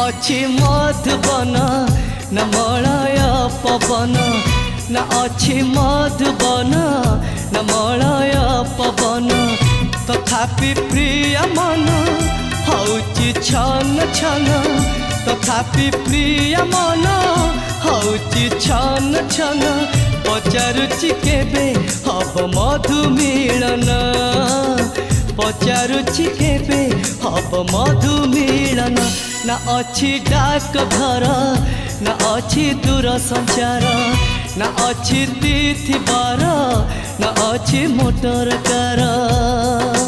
अच्छी मधुबन न मलय पवन न अच्छी मधुबन न मलय पवन तथापि प्रिय मन हौची छन छन तथापि प्रिय मन हौची छन छन पचारुची केबे हब मधु मिलन पचारुची केबे हब मधु मिलन न अच्छी डाक घर न अच्छी दूर संचार न अच्छी तिथि बार न अच्छी मोटर कार।